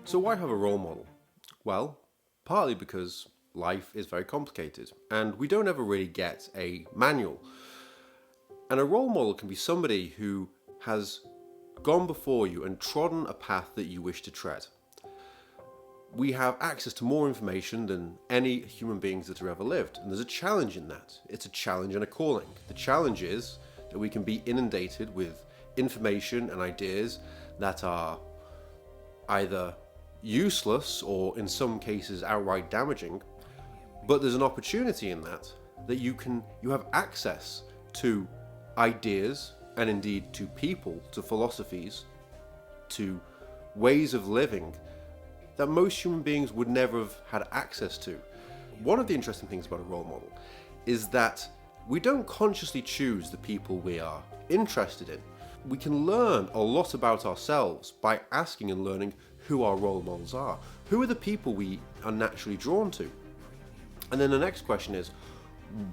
So why have a role model? Well, partly because life is very complicated and we don't ever really get a manual. And a role model can be somebody who has gone before you and trodden a path that you wish to tread. We have access to more information than any human beings that have ever lived, and there's a challenge in that. It's a challenge and a calling. The challenge is that we can be inundated with information and ideas that are either useless or in some cases outright damaging, but there's an opportunity in that you have access to ideas and indeed to people, to philosophies, to ways of living that most human beings would never have had access to. One of the interesting things about a role model is that we don't consciously choose the people we are interested in. We can learn a lot about ourselves by asking and learning who our role models are. Who are the people we are naturally drawn to? And then the next question is,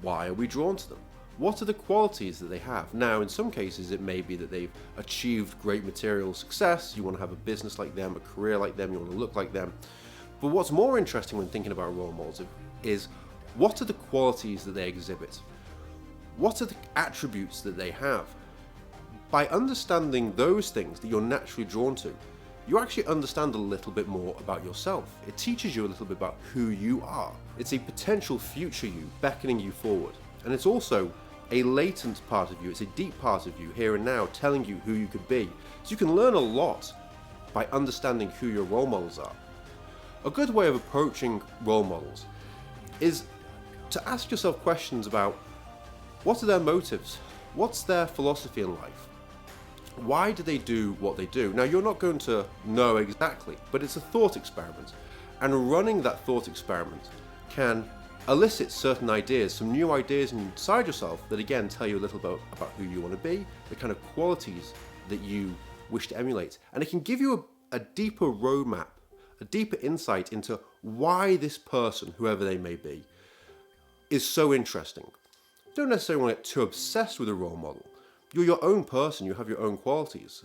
why are we drawn to them? What are the qualities that they have? Now, in some cases, it may be that they've achieved great material success. You want to have a business like them, a career like them, you want to look like them. But what's more interesting when thinking about role models is what are the qualities that they exhibit? What are the attributes that they have? By understanding those things that you're naturally drawn to, you actually understand a little bit more about yourself. It teaches you a little bit about who you are. It's a potential future you beckoning you forward. And it's also a latent part of you, it's a deep part of you here and now telling you who you could be. So you can learn a lot by understanding who your role models are. A good way of approaching role models is to ask yourself questions about what are their motives? What's their philosophy in life? Why do they do what they do? Now, you're not going to know exactly, but it's a thought experiment. And running that thought experiment can elicit certain ideas, some new ideas inside yourself that again tell you a little bit about who you want to be, the kind of qualities that you wish to emulate. And it can give you a deeper roadmap, a deeper insight into why this person, whoever they may be, is so interesting. You don't necessarily want to get too obsessed with a role model. You're your own person, you have your own qualities.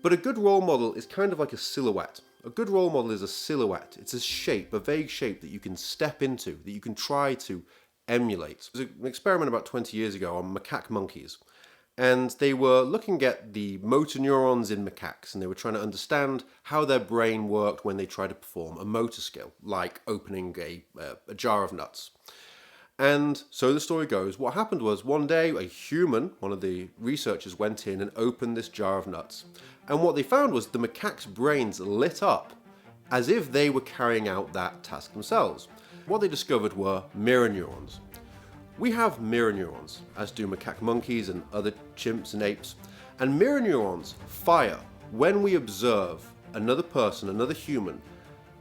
But a good role model is kind of like a silhouette. A good role model is a silhouette. It's a shape, a vague shape that you can step into, that you can try to emulate. There was an experiment about 20 years ago on macaque monkeys. And they were looking at the motor neurons in macaques, and they were trying to understand how their brain worked when they tried to perform a motor skill, like opening a jar of nuts. And so the story goes, what happened was one day a human, one of the researchers, went in and opened this jar of nuts. And what they found was the macaques' brains lit up as if they were carrying out that task themselves. What they discovered were mirror neurons. We have mirror neurons, as do macaque monkeys and other chimps and apes. And mirror neurons fire when we observe another person, another human,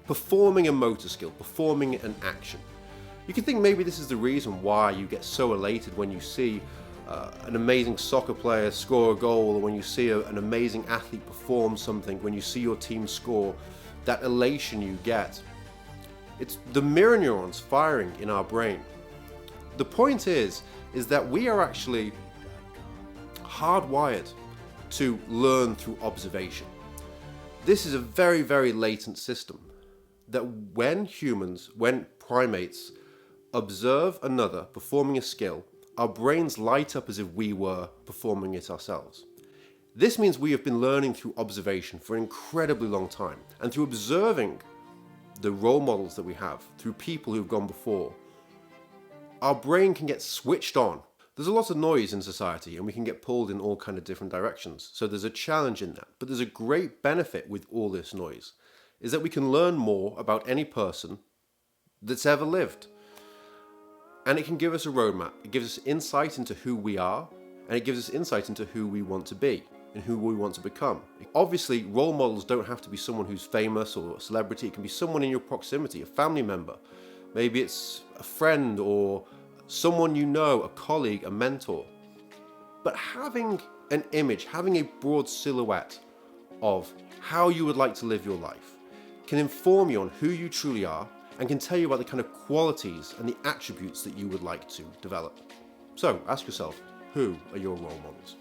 performing a motor skill, performing an action. You can think maybe this is the reason why you get so elated when you see an amazing soccer player score a goal, or when you see an amazing athlete perform something, when you see your team score, that elation you get. It's the mirror neurons firing in our brain. The point is that we are actually hardwired to learn through observation. This is a very, very latent system that when primates observe another performing a skill, our brains light up as if we were performing it ourselves. This means we have been learning through observation for an incredibly long time, and through observing the role models that we have, through people who've gone before, our brain can get switched on. There's a lot of noise in society and we can get pulled in all kinds of different directions. So there's a challenge in that. But there's a great benefit with all this noise, is that we can learn more about any person that's ever lived. And it can give us a roadmap. It gives us insight into who we are, and it gives us insight into who we want to be and who we want to become. Obviously, role models don't have to be someone who's famous or a celebrity. It can be someone in your proximity, a family member. Maybe it's a friend or someone you know, a colleague, a mentor. But having an image, having a broad silhouette of how you would like to live your life can inform you on who you truly are and can tell you about the kind of qualities and the attributes that you would like to develop. So ask yourself, who are your role models?